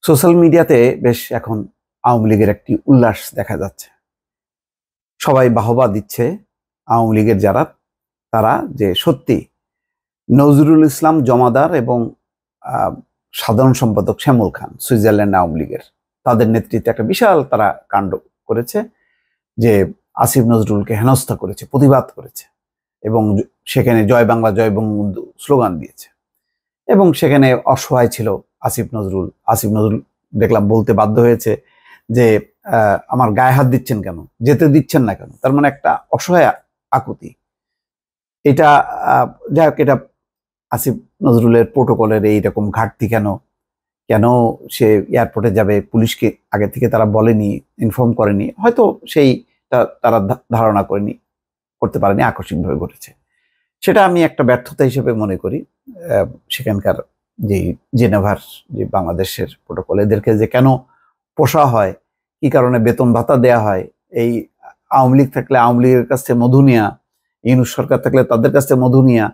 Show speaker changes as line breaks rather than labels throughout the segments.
Social মিডিয়াতে বেশ এখন আওয়ামী লীগের একটি উল্লাস দেখা যাচ্ছে। সবাই বাহবা দিচ্ছে আওয়ামী লীগের যারা, তারা যে সত্যি নজরুল ইসলাম জমাদার এবং সাধারণ সম্পাদক শ্যামল খান সুইজারল্যান্ড আওয়ামী লীগের, তাদের নেতৃত্বে একটা বিশাল তারা কাণ্ড করেছে, যে আসিফ নজরুলকে হেনস্থা করেছে, প্রতিবাদ করেছে এবং সেখানে জয় বাংলা জয় বঙ্গবন্ধু স্লোগান দিয়েছে। এবং সেখানে অসহায় ছিল আসিফ নজরুল দেখলাম বলতে বাধ্য হয়েছে যে আমার গায়ে হাত দিচ্ছেন কেন, যেতে দিচ্ছেন না কেন। তার মানে একটা অসহায় আকুতি। এটা যাই হোক, এটা আসিফ নজরুলের প্রোটোকলের এইরকম ঘাটতি কেন কেন সে এয়ারপোর্টে যাবে, পুলিশকে আগে থেকে তারা বলেনি, ইনফর্ম করেনি, হয়তো সেই তারা ধারণা করতে পারেনি, আকস্মিকভাবে ঘটেছে। সেটা আমি একটা ব্যর্থতা হিসেবে মনে করি। সেখানকার যে জেনেভার যে বাংলাদেশের প্রোটোকল, এদেরকে যে কেন পোষা হয়, কি কারণে বেতন ভাতা দেয়া হয়, এই আওয়ামী লীগ থাকলে আওয়ামী লীগের কাছ থেকে মধু নিয়া, ইউনূস সরকার থাকলে তাদের কাছ থেকে মধু নিয়া,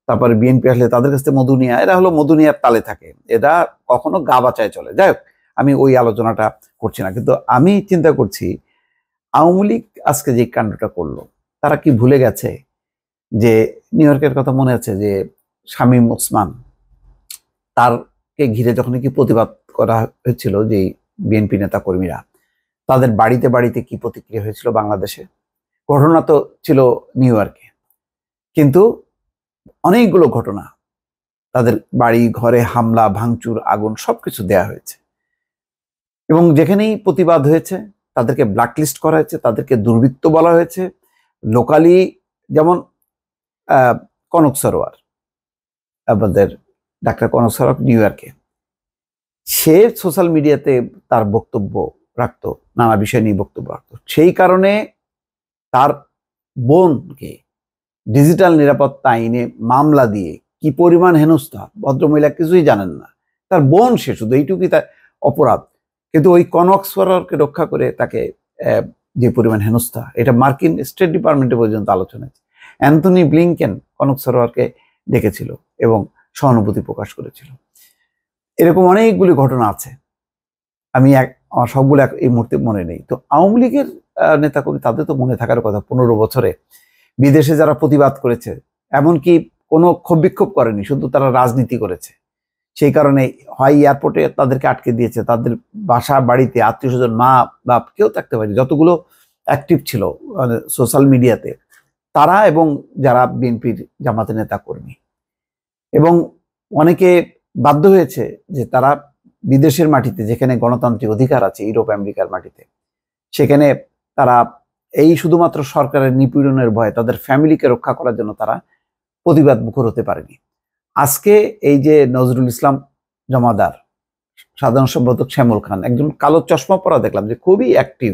তারপরে বিএনপি আসলে তাদের কাছ থেকে মধু নিয়া, এরা হলো মধু নিয়ার তালে থাকে, এরা কখনো গা বাঁচায় চলে। যাই হোক, আমি ওই আলোচনাটা করছি না, কিন্তু আমি চিন্তা করছি আওয়ামী লীগ আজকে যে কাণ্ডটা করলো, তারা কি ভুলে গেছে যে নিউ ইয়র্কের কথা মনে আছে যে শামীম ওসমান, তারকে ঘিরে যখন কি প্রতিবাদ করা হয়েছিল, যে বিএনপি নেতা কর্মীরা, তাদের বাড়িতে বাড়িতে কি প্রতিক্রিয়া হয়েছিল বাংলাদেশে। ঘটনা তো ছিল নিউ ইয়র্কে, কিন্তু অনেকগুলো ঘটনা, তাদের বাড়ি ঘরে হামলা, ভাঙচুর, আগুন সবকিছু দেয়া হয়েছে। এবং যেখানেই প্রতিবাদ হয়েছে তাদেরকে ব্ল্যাকলিস্ট করা হয়েছে, তাদেরকে দুর্বৃত্ত বলা হয়েছে। লোকালি যেমন কনক সরোয়ার, আমাদের ডাক্তার কনক সরোয়ার নিউ ইয়র্কে, সে সোশ্যাল মিডিয়াতে তার বক্তব্য রাখতো, নানা বিষয় নিয়ে বক্তব্য রাখতো। সেই কারণে তার বোনকে ডিজিটাল নিরাপত্তা আইনে মামলা দিয়ে কি পরিমাণ হেনস্থা, ভদ্রমহিলা কিছুই জানেন না, তার বোন সে, শুধু এইটুকুই তার অপরাধ। কিন্তু ওই কনক সরোয়ারকে রক্ষা করে তাকে যে পরিমাণ হেনস্থা, এটা মার্কিন স্টেট ডিপার্টমেন্টে পর্যন্ত আলোচনা আছে। অ্যান্থনি ব্লিংকেন কনক সরোয়ারকে ডেকেছিল এবং সহানুভূতি প্রকাশ করেছিল। এরকম অনেকগুলি ঘটনা আছে, আমি আমার সবগুলো এই মুহূর্তে মনে নেই। তো আওয়ামী লীগের নেতাকর্মী, তাদের তো মনে থাকার কথা 15 বছরে বিদেশে যারা প্রতিবাদ করেছে, এমনকি কোনো ক্ষোভ বিক্ষোভ করেনি, শুধু তারা রাজনীতি করেছে। সেই কারণে হয় এয়ারপোর্টে তাদেরকে আটকে দিয়েছে, তাদের বাসা বাড়িতে আত্মীয় স্বজন, মা বাপ কেউ থাকতে পারে, যতগুলো অ্যাক্টিভ ছিল সোশ্যাল মিডিয়াতে, তারা এবং যারা বিএনপির জামাতের নেতা কর্মী, এবং অনেকে বাধ্য হয়েছে যে তারা বিদেশের মাটিতে, যেখানে গণতান্ত্রিক অধিকার আছে, ইউরোপ আমেরিকার মাটিতে, সেখানে তারা এই শুধুমাত্র সরকারের নিপীড়নের ভয়ে তাদের ফ্যামিলিকে রক্ষা করার জন্য তারা প্রতিবাদ মুখর হতে পারেনি। আজকে এই যে নজরুল ইসলাম জমাদার, সাধারণ সম্পাদক শ্যামল খান, একজন কালো চশমা পরা দেখলাম যে খুবই অ্যাক্টিভ,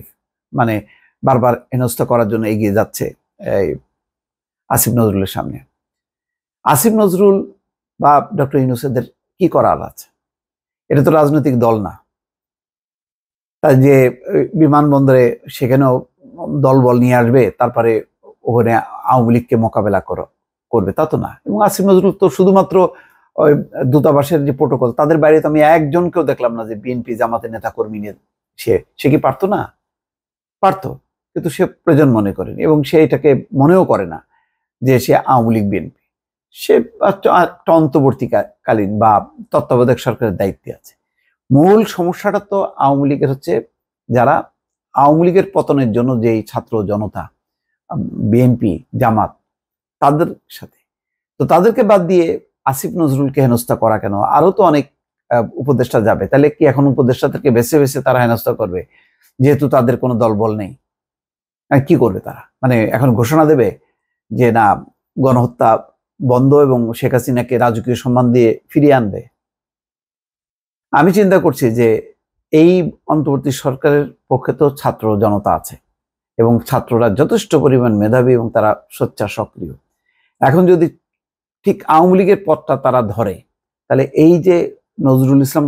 মানে বারবার হেনস্থা করার জন্য এগিয়ে যাচ্ছে এই আসিফ নজরুলের সামনে। আসিফ নজরুল বা ডক্টর ইউনূসের কি করার আছে? এটা তো রাজনৈতিক দল না। তাই যে বিমানবন্দরে সেখানেও দলবল নিয়ে আসবে, তারপরে ওখানে আওয়ামী লীগকে মোকাবেলা করবে, তা তো না। এবং আসিফ নজরুল তো শুধুমাত্র ওই দূতাবাসের যে প্রোটোকল, তাদের বাইরে তো আমি একজনকেও দেখলাম না যে বিএনপি জামাতের নেতা কর্মী নিয়ে সে কি পারতো না? পারতো, কিন্তু সে প্রয়োজন মনে করেনি এবং সে এটাকে মনেও করে না যে সে আওয়ামী লীগ বিএনপি। সে একটা অন্তর্বর্তীকালীন বা তত্ত্বাবধায়ক সরকারের দায়িত্বে আছে। মূল সমস্যাটা তো আওয়ামী লীগের হচ্ছে, যারা আওয়ামী লীগের পতনের জন্য যেই ছাত্র জনতা, বিএনপি জামাত, তাদের সাথে, তো তাদেরকে বাদ দিয়ে আসিফ নজরুলকে হেনস্থা করা কেন? আরো তো অনেক উপদেষ্টা যাবে, তাহলে কি এখন উপদেষ্টাদেরকে বেছে বেছে তারা হেনস্থা করবে, যেহেতু তাদের কোনো দলবল নেই? কি করবে তারা? মানে এখন ঘোষণা দেবে যে না, গণহত্যা বন্ধ এবং শেখ হাসিনাকে রাজকীয় সম্মান দিয়ে ফিরিয়ে আনবে? আমি চিন্তা করছি যে এই অন্তর্বর্তী সরকারের পক্ষে তো ছাত্র জনতা আছে এবং ছাত্ররা যথেষ্ট পরিমাণ মেধাবী এবং তারা সোচ্চার সক্রিয়। এখন যদি ঠিক আওয়ামী লীগের পথটা তারা ধরে, তাহলে এই যে নজরুল ইসলাম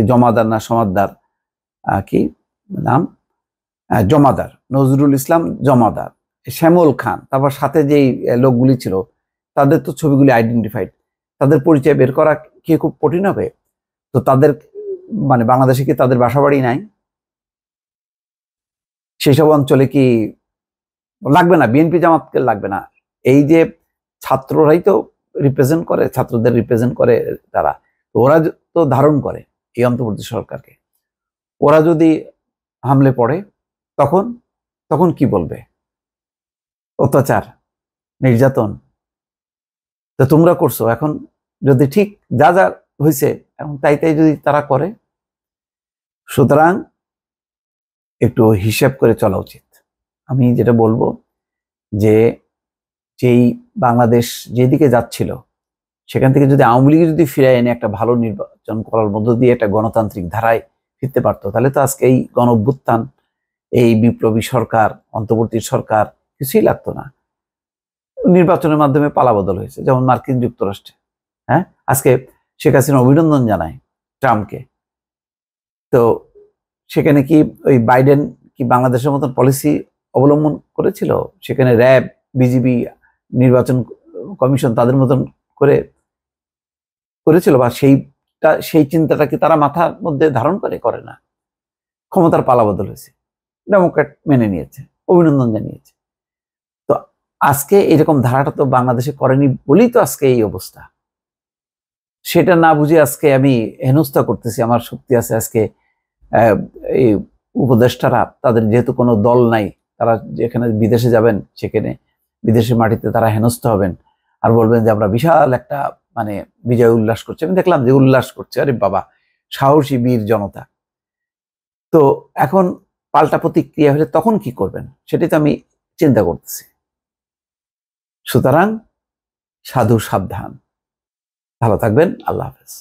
জমাদার না সমাদদার, কি নাম, জমাদার, নজরুল ইসলাম জমাদার, শ্যামল খান, তারপর সাথে যেই লোকগুলি ছিল, তাদের তো ছবিগুলি আইডেন্টিফাইড, তাদের পরিচয় বের করা কি খুব কঠিন হবে? তো তাদের মানে বাংলাদেশে কি তাদের বাসাবাড়ি নাই? সেই সব অঞ্চলে কি লাগবে না? বিএনপি জামাতকে লাগবে না? এই যে ছাত্ররাই তো রিপ্রেজেন্ট করে, ছাত্রদের রিপ্রেজেন্ট করে তারা, তো ওরা তো ধারণ করে এই অন্তর্বর্তী সরকারকে। ওরা যদি হামলে পড়ে তখন তখন কি বলবে? অত্যাচার, নির্যাতন তো তোমরা করছো, এখন যদি ঠিক যা যা হয়েছে এখন তাই তাই যদি তারা করে, সুতরাং একটু হিসাব করে চলা উচিত। আমি যেটা বলবো যে যেই বাংলাদেশ যেদিকে যাচ্ছিল সেখান থেকে যদি আওয়ামী লীগ যদি ফিরে এনে একটা ভালো নির্বাচন করার মধ্য দিয়ে একটা গণতান্ত্রিক ধারায় ফিরতে পারতো, তাহলে তো আজকে এই গণ অভ্যুত্থান, এই বিপ্লবী সরকার, অন্তর্বর্তী সরকার কিছুই লাগতো না। নির্বাচনের মাধ্যমে পালাবদল হয়েছে, যেমন মার্কিন যুক্তরাষ্ট্রে। হ্যাঁ, আজকে শেখ হাসিনা অভিনন্দন জানায় ট্রাম্পকে। তো সেখানে কি ওই বাইডেন কি বাংলাদেশের মতন পলিসি অবলম্বন করেছিল? সেখানে র্যাব, বিজিবি, নির্বাচন কমিশন তাদের মতন করে করেছিল? বা সেই চিন্তাটা কি তারা মাথার মধ্যে ধারণ করে না? ক্ষমতার পালাবদল হয়েছে, ডেমোক্র্যাট মেনে নিয়েছে, অভিনন্দন জানিয়েছে। তো আজকে এরকম ধারাটা তো বাংলাদেশে করেনি বলেই তো আজকে এই অবস্থা। সেটা না বুঝে আজকে আমি হেনস্থা করতেছি। আমার শক্তি আছে আজকে এই উপদেষ্টারা, তাদের যেহেতু কোনো দল নাই, তারা যেখানে বিদেশে যাবেন সেখানে বিদেশের মাটিতে তারা হেনস্থ হবেন আর বলবেন যে আমরা বিশাল একটা মানে বিজয় উল্লাস করছি। আমি দেখলাম যে উল্লাস করছে, আরে বাবা, সাহসী বীর জনতা। তো এখন পাল্টা প্রতিক্রিয়া হলে তখন কি করবেন সেটাই তো আমি চিন্তা করতেছি। সুতরাং সাধু সাবধান, ভালো থাকবেন, আল্লাহ হাফেজ।